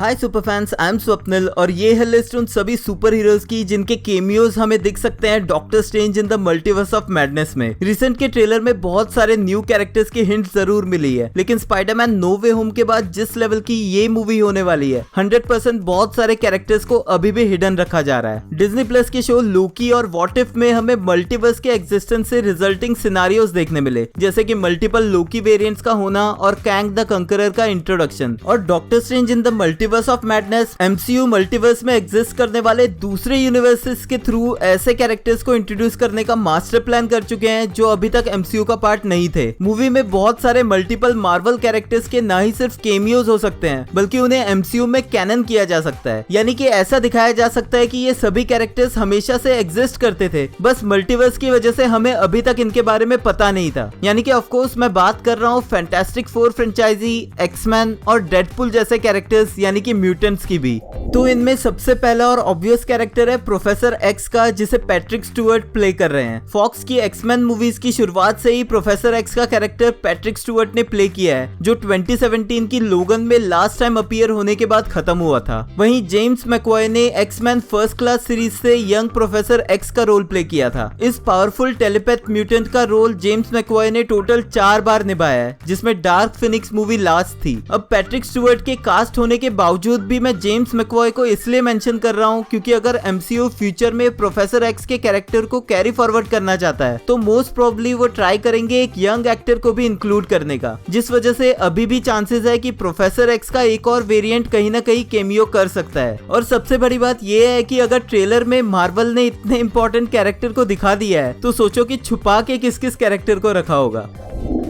Hi super fans, I am Swapnil और ये है लिस्ट उन सभी सुपर हीरोज की जिनके केमियोज हमें दिख सकते हैं doctor strange in the multiverse of madness में। रिसेंट के ट्रेलर में बहुत सारे न्यू कैरेक्टर्स की हिंट जरूर मिली है, लेकिन स्पाइडरमैन नो वे होम के बाद जिस लेवल की ये मूवी होने वाली है 100% बहुत सारे कैरेक्टर्स को अभी भी हिडन रखा जा रहा है। डिज्नी प्लस के शो लोकी और व्हाट इफ में हमें मल्टीवर्स के एग्जिस्टेंस से रिजल्टिंग सिनारियोज देखने मिले, जैसे कि मल्टीपल लोकी वेरिएंट्स का होना और कैंग द कंकरर का इंट्रोडक्शन। और doctor strange in the multiverse of madness MCU multiverse में एग्जिस्ट करने वाले दूसरे यूनिवर्सेस के थ्रू ऐसे कैरेक्टर्स को इंट्रोड्यूस करने का मास्टर प्लान कर चुके हैं जो अभी तक MCU का पार्ट नहीं थे। मूवी में बहुत सारे मल्टीपल मार्वल कैरेक्टर्स के ना ही सिर्फ केमियोज हो सकते हैं बल्कि उन्हें MCU में कैनन किया जा सकता है, यानी कि ऐसा दिखाया जा सकता है कि ये सभी कैरेक्टर्स हमेशा से एग्जिस्ट करते थे, बस मल्टीवर्स की वजह से हमें अभी तक इनके बारे में पता नहीं था। यानी कि ऑफ कोर्स मैं बात कर रहा हूँ फैंटास्टिक फोर फ्रेंचाइजी, एक्समैन और डेडपुल जैसे कैरेक्टर्स यानी कि म्यूटेंट्स की भी। तो इनमें सबसे पहला और ऑब्वियस कैरेक्टर है प्रोफेसर एक्स का, जिसे पैट्रिक स्टुअर्ट प्ले कर रहे हैं। फॉक्स की एक्समैन मूवीज की शुरुआत से ही प्रोफेसर एक्स का कैरेक्टर पैट्रिक स्टुअर्ट ने प्ले किया है, जो 2017 की लोगन में लास्ट टाइम अपीयर होने के बाद खत्म हुआ था। वहीं जेम्स मैकवॉय ने एक्समैन फर्स्ट क्लास सीरीज से यंग प्रोफेसर एक्स का रोल प्ले किया था। इस पावरफुल टेलीपैथ म्यूटेंट का रोल जेम्स मैकवॉय ने टोटल 4 बार निभाया है, जिसमें डार्क फिनिक्स मूवी लास्ट थी। अब पैट्रिक स्टुअर्ट के कास्ट होने के बावजूद भी मैं जेम्स मैकवॉय को इसलिए मेंशन कर रहा हूँ क्योंकि अगर MCU फ्यूचर में प्रोफेसर एक्स के कैरेक्टर को कैरी फॉरवर्ड करना चाहता है तो मोस्ट प्रोबेबली वो ट्राई करेंगे एक यंग एक्टर को भी इंक्लूड करने का, जिस वजह से अभी भी चांसेस है कि प्रोफेसर एक्स का एक और वेरिएंट कहीं ना कहीं केमियो कर सकता है। और सबसे बड़ी बात यह है कि अगर ट्रेलर में मार्वल ने इतने इंपॉर्टेंट कैरेक्टर को दिखा दिया है तो सोचो कि छुपा के किस किस कैरेक्टर को रखा होगा।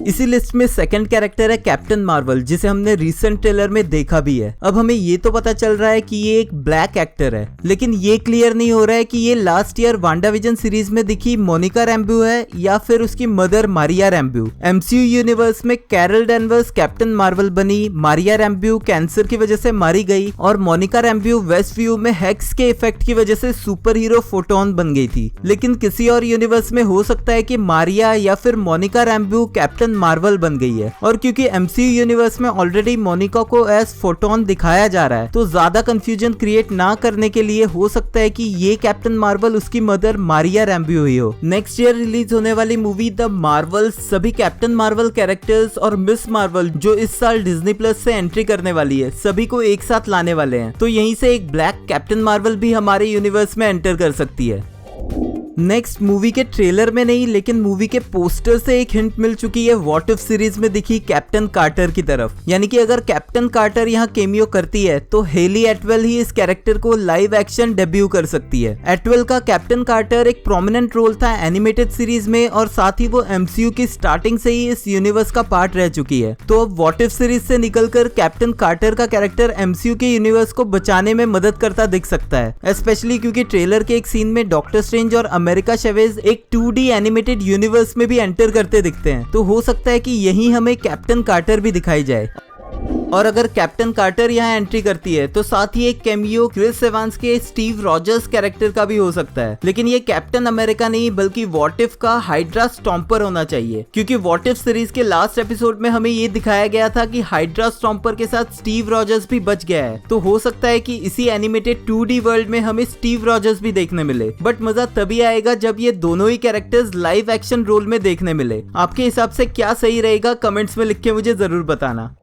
इसी लिस्ट में सेकंड कैरेक्टर है कैप्टन मार्वल, जिसे हमने रिसेंट ट्रेलर में देखा भी है। अब हमें ये तो पता चल रहा है कि ये एक ब्लैक एक्टर है, लेकिन ये क्लियर नहीं हो रहा है कि ये लास्ट ईयर वांडाविजन सीरीज में दिखी मोनिका रैम्ब्यू है या फिर उसकी मदर मारिया रैम्ब्यू। MCU यूनिवर्स में कैरल डेनवर्स कैप्टन मार्वल बनी, मारिया रैम्ब्यू कैंसर की वजह से मारी गई और मोनिका रैम्ब्यू वेस्ट व्यू में हेक्स के इफेक्ट की वजह से सुपर हीरो फोटोन बन गई थी। लेकिन किसी और यूनिवर्स में हो सकता है कि मारिया या फिर मोनिका रैम्ब्यू कैप्टन मार्वल बन गई है। और क्योंकि MCU यूनिवर्स में ऑलरेडी मोनिका को एज फोटोन दिखाया जा रहा है तो ज्यादा कंफ्यूजन क्रिएट ना करने के लिए हो सकता है कि ये कैप्टन मार्वल उसकी मदर मारिया रैम्ब्यू ही हो। नेक्स्ट ईयर रिलीज होने वाली मूवी द मार्वल्स सभी कैप्टन मार्वल कैरेक्टर्स और मिस मार्वल जो इस साल डिज्नी प्लस से एंट्री करने वाली है सभी को एक साथ लाने वाले हैं, तो यहीं से एक ब्लैक कैप्टन मार्वल भी हमारे यूनिवर्स में एंटर कर सकती है। नेक्स्ट मूवी के ट्रेलर में नहीं लेकिन मूवी के पोस्टर से एक हिंट मिल चुकी है व्हाट इफ सीरीज में दिखी कैप्टन कार्टर की तरफ। यानी कि अगर कैप्टन कार्टर यहाँ केमियो करती है तो हेली एटवेल ही इस कैरेक्टर को लाइव एक्शन डेब्यू कर सकती है। एटवेल का कैप्टन कार्टर एक प्रोमिनेंट रोल था एनिमेटेड सीरीज में और साथ ही वो MCU की स्टार्टिंग से ही इस यूनिवर्स का पार्ट रह चुकी है। तो अब व्हाट इफ सीरीज से निकलकर कैप्टन कार्टर का कैरेक्टर MCU के यूनिवर्स को बचाने में मदद करता दिख सकता है, स्पेशली क्योंकि ट्रेलर के एक सीन में डॉक्टर स्ट्रेंज और अमेरिका चेवेज एक 2D एनिमेटेड यूनिवर्स में भी एंटर करते दिखते हैं, तो हो सकता है कि यहीं हमें कैप्टन कार्टर भी दिखाई जाए। और अगर कैप्टन कार्टर यहाँ एंट्री करती है तो साथ ही एक कैमियो क्रिस एवांस के स्टीव रॉजर्स कैरेक्टर का भी हो सकता है, लेकिन ये कैप्टन अमेरिका नहीं बल्कि व्हाट इफ का हाइड्रा स्टॉम्पर होना चाहिए, क्योंकि व्हाट इफ सीरीज के लास्ट एपिसोड में हमें ये दिखाया गया था कि हाइड्रा स्टॉम्पर के साथ स्टीव रॉजर्स भी बच गया है। तो हो सकता है कि इसी एनिमेटेड 2D वर्ल्ड में हमें स्टीव रॉजर्स भी देखने मिले, बट मजा तभी आएगा जब ये दोनों ही कैरेक्टर्स लाइव एक्शन रोल में देखने मिले। आपके हिसाब से क्या सही रहेगा कमेंट्स में लिख के मुझे जरूर बताना।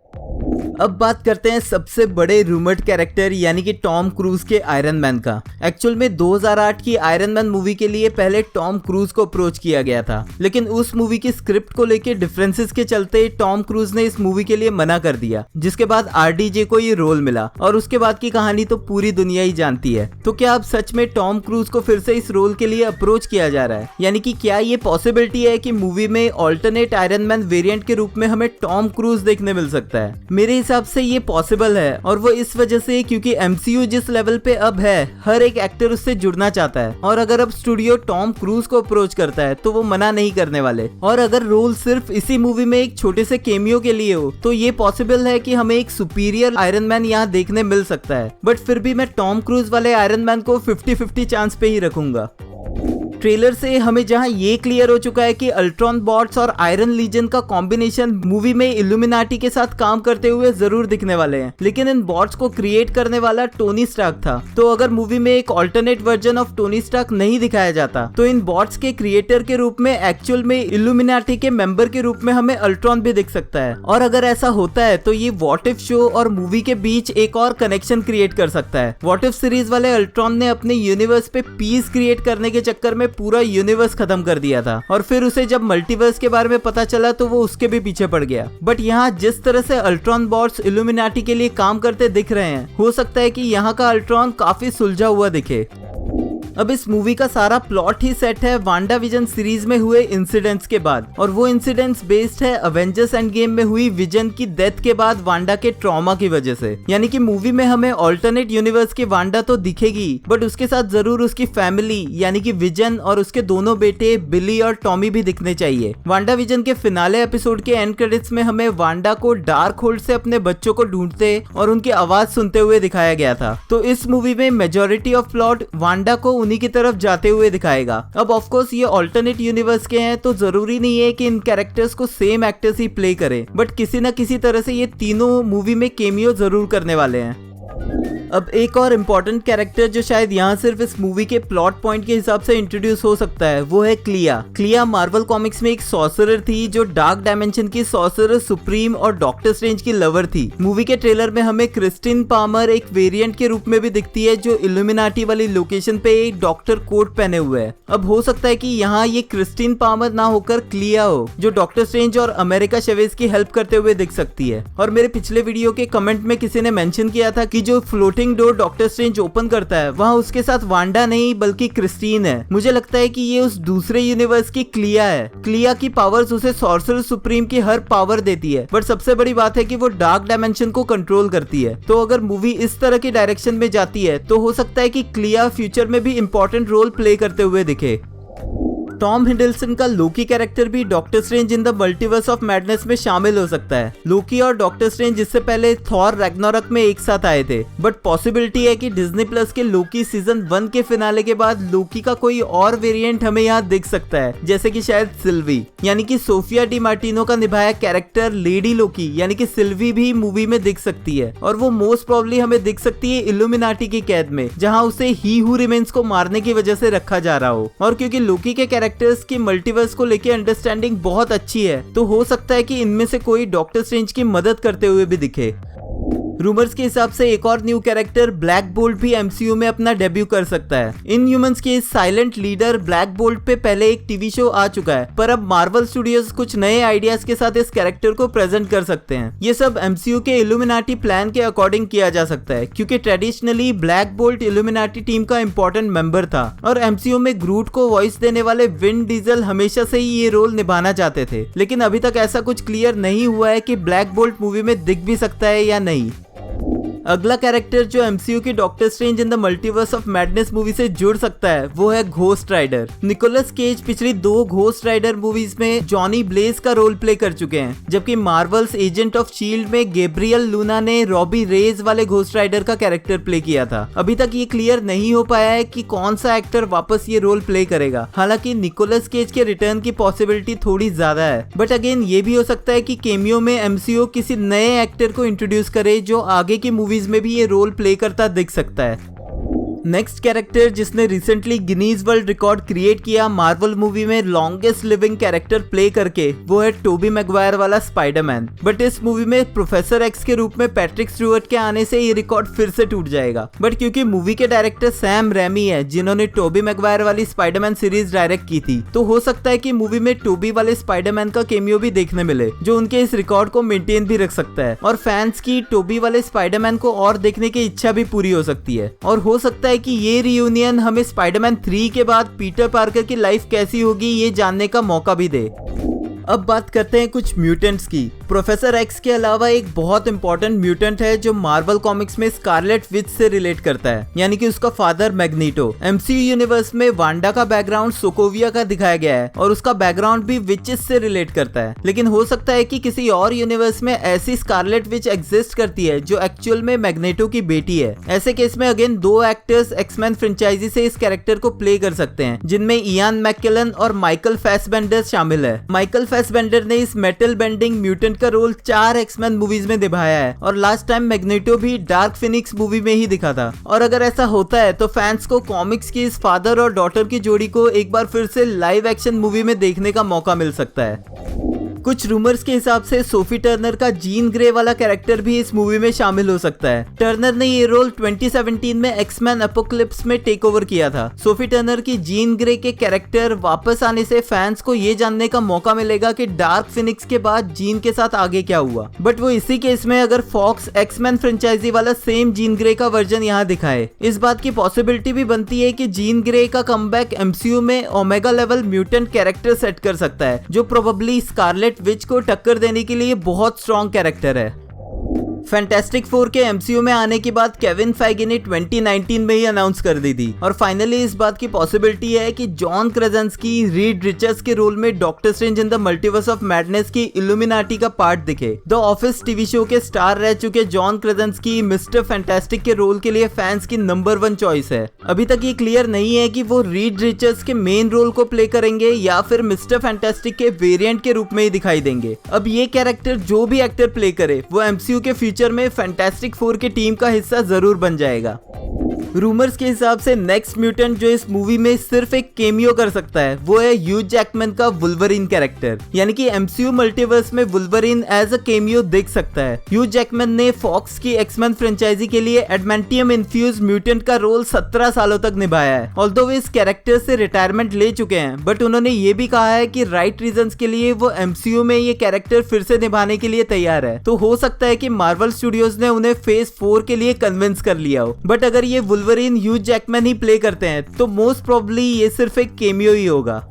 अब बात करते हैं सबसे बड़े रूमर्ड कैरेक्टर यानी कि टॉम क्रूज के आयरन मैन का। एक्चुअल में 2008 की आयरन मैन मूवी के लिए पहले टॉम क्रूज को अप्रोच किया गया था, लेकिन उस मूवी की स्क्रिप्ट को लेके डिफरेंसेस के चलते टॉम क्रूज ने इस मूवी के लिए मना कर दिया, जिसके बाद RDJ को ये रोल मिला और उसके बाद की कहानी तो पूरी दुनिया ही जानती है। तो क्या अब सच में टॉम क्रूज को फिर से इस रोल के लिए अप्रोच किया जा रहा है, यानी कि क्या ये पॉसिबिलिटी है कि मूवी में ऑल्टरनेट आयरन मैन वेरिएंट के रूप में हमें टॉम क्रूज देखने मिल सकता है? मेरे हिसाब से ये पॉसिबल है, और वो इस वजह से क्योंकि MCU जिस लेवल पे अब है हर एक एक्टर उससे जुड़ना चाहता है, और अगर अब स्टूडियो टॉम क्रूज को अप्रोच करता है तो वो मना नहीं करने वाले। और अगर रोल सिर्फ इसी मूवी में एक छोटे से केमियो के लिए हो तो ये पॉसिबल है कि हमें एक सुपीरियर आयरन मैन यहाँ देखने मिल सकता है, बट फिर भी मैं टॉम क्रूज वाले आयरन मैन को 50-50 चांस पे ही रखूंगा। ट्रेलर से हमें जहां ये क्लियर हो चुका है कि अल्ट्रॉन बॉट्स और आयरन लीजन का कॉम्बिनेशन मूवी में इल्यूमिनाटी के साथ काम करते हुए जरूर दिखने वाले हैं, लेकिन इन बॉट्स को क्रिएट करने वाला टोनी स्टार्क था। तो अगर मूवी में एक alternate version of Tony Stark नहीं दिखाया जाता तो इन बॉट्स के क्रिएटर के रूप में एक्चुअल में इल्यूमिनाटी के मेंबर के रूप में हमें अल्ट्रॉन भी दिख सकता है। और अगर ऐसा होता है तो ये व्हाट इफ शो और मूवी के बीच एक और कनेक्शन क्रिएट कर सकता है। व्हाट इफ सीरीज वाले अल्ट्रॉन ने अपने यूनिवर्स पे पीस क्रिएट करने के चक्कर में पूरा यूनिवर्स खत्म कर दिया था और फिर उसे जब मल्टीवर्स के बारे में पता चला तो वो उसके भी पीछे पड़ गया। बट यहाँ जिस तरह से अल्ट्रॉन बॉट्स इल्यूमिनाटी के लिए काम करते दिख रहे हैं, हो सकता है कि यहाँ का अल्ट्रॉन काफी सुलझा हुआ दिखे। अब इस मूवी का सारा प्लॉट ही सेट है वांडा विजन सीरीज में हुए इंसिडेंट्स के बाद, और वो इंसिडेंट्स बेस्ड है अवेंजर्स एंड गेम में हुई विजन की डेथ के बाद वांडा के ट्रॉमा की वजह से। यानी कि मूवी में हमें ऑल्टरनेट यूनिवर्स की वांडा तो दिखेगी, बट उसके साथ जरूर उसकी फैमिली यानी कि विजन और उसके दोनों बेटे बिली और टॉमी भी दिखने चाहिए। वांडा विजन के फिनाले एपिसोड के एंड क्रेडिट्स में हमें वांडा को डार्क होल्ड से अपने बच्चों को ढूंढते और उनकी आवाज सुनते हुए दिखाया गया था। तो इस मूवी में मेजॉरिटी ऑफ प्लॉट वांडा को उन्हीं की तरफ जाते हुए दिखाएगा। अब ऑफ कोर्स ये ऑल्टरनेट यूनिवर्स के हैं तो जरूरी नहीं है कि इन कैरेक्टर्स को सेम एक्टर्स ही प्ले करें, बट किसी न किसी तरह से ये तीनों मूवी में केमियो जरूर करने वाले हैं। अब एक और इम्पोर्टेंट कैरेक्टर जो शायद यहाँ सिर्फ इस मूवी के प्लॉट पॉइंट के हिसाब से इंट्रोड्यूस हो सकता है वो है क्लिया। क्लिया मार्वल कॉमिक्स में एक सॉर्सरर थी जो डार्क डायमेंशन की सॉर्सरर सुप्रीम और डॉक्टर स्ट्रेंज की लवर थी। मूवी के ट्रेलर में हमें क्रिस्टिन पामर एक वेरिएंट के रूप में भी दिखती है जो इल्यूमिनाटी वाली लोकेशन पे एक डॉक्टर कोट पहने हुए है। अब हो सकता है कि यहाँ ये क्रिस्टिन पामर ना होकर क्लिया हो जो डॉक्टर स्ट्रेंज और अमेरिका चेवेज की हेल्प करते हुए दिख सकती है। और मेरे पिछले वीडियो के कमेंट में किसी ने मेंशन किया था कि जो floating door doctor strange open करता है वहाँ उसके साथ वांडा नहीं बल्कि क्रिस्टीन है। मुझे लगता है कि ये उस दूसरे यूनिवर्स की क्लिया है। क्लिया की पावर्स उसे सॉर्सरर सुप्रीम की हर पावर देती है, बट सबसे बड़ी बात है कि वो डार्क डायमेंशन को कंट्रोल करती है। तो अगर मूवी इस तरह की डायरेक्शन में जाती है तो हो सकता है कि क्लिया फ्यूचर में भी इंपॉर्टेंट रोल प्ले करते हुए दिखे। टॉम हिडलसन का लोकी कैरेक्टर भी doctor strange in the multiverse of madness में शामिल हो सकता है। लोकी और डॉक्टर स्ट्रेंज इससे पहले थॉर रैग्नारोक में एक साथ आए थे, बट पॉसिबिलिटी है कि डिज्नी प्लस के लोकी सीजन 1 के फिनाले के बाद लोकी का कोई और वेरिएंट हमें यहाँ दिख सकता है, जैसे कि शायद सिल्वी यानी कि सोफिया डी मार्टिनो का निभाया कैरेक्टर लेडी लोकी यानी कि सिल्वी भी मूवी में दिख सकती है। और वो मोस्ट प्रोबेबली हमें दिख सकती है इल्यूमिनाटी की कैद में, जहाँ उसे ही हू रिमेन्स को मारने की वजह से रखा जा रहा हो। और क्योंकि लोकी के कैरेक्टर्स की मल्टीवर्स को लेके अंडरस्टैंडिंग बहुत अच्छी है तो हो सकता है कि इनमें से कोई डॉक्टर स्ट्रेंज की मदद करते हुए भी दिखे। रूमर्स के हिसाब से एक और न्यू कैरेक्टर ब्लैक बोल्ट भी एमसीयू में अपना डेब्यू कर सकता है। इन ह्यूमंस के साइलेंट लीडर ब्लैक बोल्ट पे पहले एक टीवी शो आ चुका है, पर अब मार्वल स्टूडियोज कुछ नए आइडियाज के साथ इस कैरेक्टर को प्रेजेंट कर सकते हैं। ये सब एमसीयू के इल्यूमिनाटी प्लान के अकॉर्डिंग किया जा सकता है, क्योंकि traditionally black bolt illuminati team का इंपॉर्टेंट मेंबर था और एमसीयू में ग्रूट को वॉइस देने वाले विन डीजल हमेशा से ही ये रोल निभाना चाहते थे। लेकिन अभी तक ऐसा कुछ क्लियर नहीं हुआ है कि ब्लैक बोल्ट मूवी में दिख भी सकता है या नहीं। अगला कैरेक्टर जो एमसीयू की doctor strange in the multiverse of madness movie से जुड़ सकता है वो है घोस्ट राइडर। निकोलस केज पिछली 2 घोस्ट राइडर मूवीज में जॉनी ब्लेज का रोल प्ले कर चुके हैं, जबकि मार्वल्स एजेंट ऑफ शील्ड में गैब्रियल लूना ने रॉबी रेज वाले घोस्ट राइडर का कैरेक्टर प्ले किया था। अभी तक ये क्लियर नहीं हो पाया है कि कौन सा एक्टर वापस ये रोल प्ले करेगा। हालांकि निकोलस केज के रिटर्न की पॉसिबिलिटी थोड़ी ज्यादा है, बट अगेन ये भी हो सकता है कि केमियो में एमसीयू किसी नए एक्टर को इंट्रोड्यूस करे जो आगे की मूवीज में भी ये रोल प्ले करता दिख सकता है। नेक्स्ट कैरेक्टर जिसने recently Guinness world record create किया मार्वल मूवी में लॉन्गेस्ट लिविंग कैरेक्टर प्ले करके, वो है टोबी मैगवायर वाला स्पाइडरमैन। बट इस मूवी में प्रोफेसर एक्स के रूप में पैट्रिक स्टुअर्ट के आने से ये रिकॉर्ड फिर से टूट जाएगा। बट क्योंकि मूवी के डायरेक्टर सैम रेमी है जिन्होंने टोबी मैगवायर वाली स्पाइडरमैन सीरीज डायरेक्ट की थी, तो हो सकता है कि मूवी में टोबी वाले स्पाइडरमैन का केमियो भी देखने मिले जो उनके इस रिकॉर्ड को मेंटेन भी रख सकता है, और फैंस की टोबी वाले स्पाइडरमैन को और देखने की इच्छा भी पूरी हो सकती है। और हो सकता है कि ये रियूनियन हमें स्पाइडरमैन 3 के बाद पीटर पार्कर की लाइफ कैसी होगी ये जानने का मौका भी दे। अब बात करते हैं कुछ म्यूटेंट्स की। प्रोफेसर एक्स के अलावा एक बहुत इंपॉर्टेंट म्यूटेंट है जो मार्वल कॉमिक्स में स्कारलेट विच से रिलेट करता है, यानी कि उसका फादर मैग्नीटो। एमसीयू यूनिवर्स में वांडा का बैकग्राउंड सोकोविया का दिखाया गया है और उसका बैकग्राउंड भी विचेस से रिलेट करता है, लेकिन हो सकता है कि किसी और यूनिवर्स में ऐसी स्कारलेट विच एग्जिस्ट करती है जो एक्चुअल में मैग्नेटो की बेटी है। ऐसे केस में अगेन 2 एक्टर्स एक्समैन फ्रेंचाइजी से इस कैरेक्टर को प्ले कर सकते हैं, जिनमें इयान मैकेलन और माइकल फैसबेंडर शामिल है। माइकल फैसबेंडर ने इस मेटल बेंडिंग म्यूटेंट का रोल 4 एक्समैन मूवीज में निभाया है और लास्ट टाइम मैग्नेटो भी डार्क फिनिक्स मूवी में ही दिखा था। और अगर ऐसा होता है तो फैंस को कॉमिक्स की इस फादर और डॉटर की जोड़ी को एक बार फिर से लाइव एक्शन मूवी में देखने का मौका मिल सकता है। कुछ रूमर्स के हिसाब से सोफी टर्नर का जीन ग्रे वाला कैरेक्टर भी इस मूवी में शामिल हो सकता है। टर्नर ने ये रोल 2017 में एक्समैन एपोकलिप्स में टेक ओवर किया था। सोफी टर्नर की जीन ग्रे के कैरेक्टर वापस आने से फैंस को ये जानने का मौका मिलेगा कि डार्क फिनिक्स के बाद जीन के साथ आगे क्या हुआ। बट वो इसी केस में अगर फॉक्स एक्समैन फ्रेंचाइजी वाला सेम जीन ग्रे का वर्जन यहाँ दिखाए, इस बात की पॉसिबिलिटी भी बनती है कि जीन ग्रे का कमबैक एमसीयू में omega level mutant character set कर सकता है, जो प्रोबेबली स्कारलेट विच को टक्कर देने के लिए बहुत स्ट्रॉन्ग कैरेक्टर है। फैंटास्टिक 4 के एमसीयू में आने के बाद केविन फेगे ने 2019 में ही अनाउंस कर दी थी और फाइनली इस बात की पॉसिबिलिटी है कि जॉन क्रेजेंस्की रीड रिचर्ड्स के रोल में doctor strange in the multiverse of madness की इल्यूमिनाटी का पार्ट दिखे। द ऑफिस टीवी शो के स्टार रह चुके जॉन क्रेजेंस्की मिस्टर फैंटास्टिक के रोल के लिए फैंस की नंबर 1 चॉइस है। अभी तक ये क्लियर नहीं है कि वो रीड रिचर्ड्स के मेन रोल को प्ले करेंगे या फिर मिस्टर फैंटास्टिक के वेरिएंट के रूप में ही दिखाई देंगे। अब ये कैरेक्टर जो भी एक्टर प्ले करे वो एमसीयू के फ्यूचर में फैंटास्टिक 4 की टीम का हिस्सा जरूर बन जाएगा। रूमर्स के हिसाब से नेक्स्ट म्यूटेंट जो इस मूवी में सिर्फ एक केमियो कर सकता है वो है ह्यू जैकमैन का वुल्वरीन कैरेक्टर, यानी कि एमसीयू मल्टीवर्स में वुल्वरीन एज अ केमियो दिख सकता है। ह्यू जैकमैन ने फॉक्स की एक्समैन फ्रेंचाइजी के लिए एडमेंटियम इन्फ्यूज म्यूटेंट का रोल 17 सालों तक निभाया है। ऑल्दो वे इस कैरेक्टर से रिटायरमेंट ले चुके हैं, बट उन्होंने ये भी कहा है कि राइट रीजंस के लिए वो एमसीयू में ये कैरेक्टर फिर से निभाने के लिए तैयार है। तो हो सकता है कि मार्वल स्टूडियोज ने उन्हें फेज 4 के लिए कन्विंस कर लिया हो। बट अगर ये वुल्वरीन ह्यू जैकमैन ही प्ले करते हैं तो मोस्ट प्रोबेबली ये सिर्फ एक केमियो ही होगा।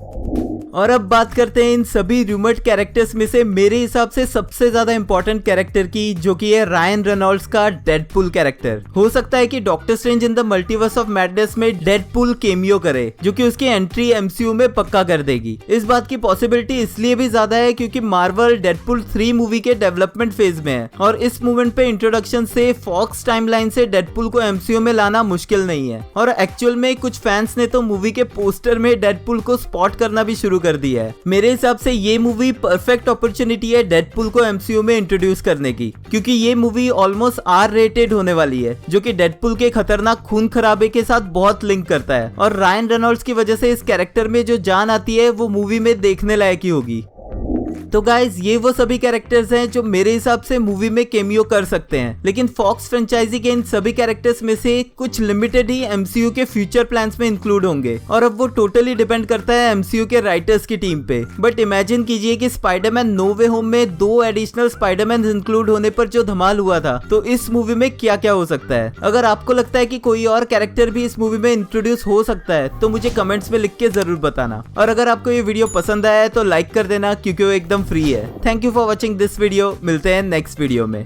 और अब बात करते हैं इन सभी रूमर्ड कैरेक्टर्स में से मेरे हिसाब से सबसे ज्यादा इंपॉर्टेंट कैरेक्टर की, जो कि है रायन रेनॉल्ड्स का डेडपूल कैरेक्टर। हो सकता है कि doctor strange in the multiverse of madness में डेडपूल केमियो करे, जो कि उसकी एंट्री एमसीयू में पक्का कर देगी। इस बात की पॉसिबिलिटी इसलिए भी ज्यादा है क्योंकि मार्वल डेडपूल 3 मूवी के डेवलपमेंट फेज में है और इस मूवमेंट पे इंट्रोडक्शन से फॉक्स टाइमलाइन से डेडपूल को एमसीयू में लाना मुश्किल नहीं है। और एक्चुअल में कुछ फैंस ने तो मूवी के पोस्टर में डेडपूल को स्पॉट करना भी शुरू कर दिया है। मेरे हिसाब से ये मूवी परफेक्ट अपॉर्चुनिटी है डेडपूल को एमसीयू में इंट्रोड्यूस करने की, क्योंकि ये मूवी ऑलमोस्ट आर रेटेड होने वाली है, जो कि डेडपूल के खतरनाक खून खराबे के साथ बहुत लिंक करता है। और रायन रेनॉल्ड्स की वजह से इस कैरेक्टर में जो जान आती है वो मूवी में देखने लायक ही होगी। तो गाइज ये वो सभी कैरेक्टर्स हैं जो मेरे हिसाब से मूवी में केमियो कर सकते हैं, लेकिन फॉक्स फ्रेंचाइजी के इन सभी कैरेक्टर्स में से कुछ लिमिटेड ही एमसीयू के फ्यूचर प्लान्स में इंक्लूड होंगे और अब वो टोटली डिपेंड करता है एमसीयू के राइटर्स की टीम पे। बट इमेजिन कीजिए कि स्पाइडरमैन नो वे होम में 2 एडिशनल स्पाइडरमैन इंक्लूड होने पर जो धमाल हुआ था, तो इस मूवी में क्या क्या हो सकता है। अगर आपको लगता है कि कोई और कैरेक्टर भी इस मूवी में इंट्रोड्यूस हो सकता है तो मुझे कमेंट्स में लिख के जरूर बताना। और अगर आपको ये वीडियो पसंद आया है तो लाइक कर देना, क्योंकि वो एकदम फ्री है। Thank you for watching this video. मिलते हैं नेक्स्ट वीडियो में।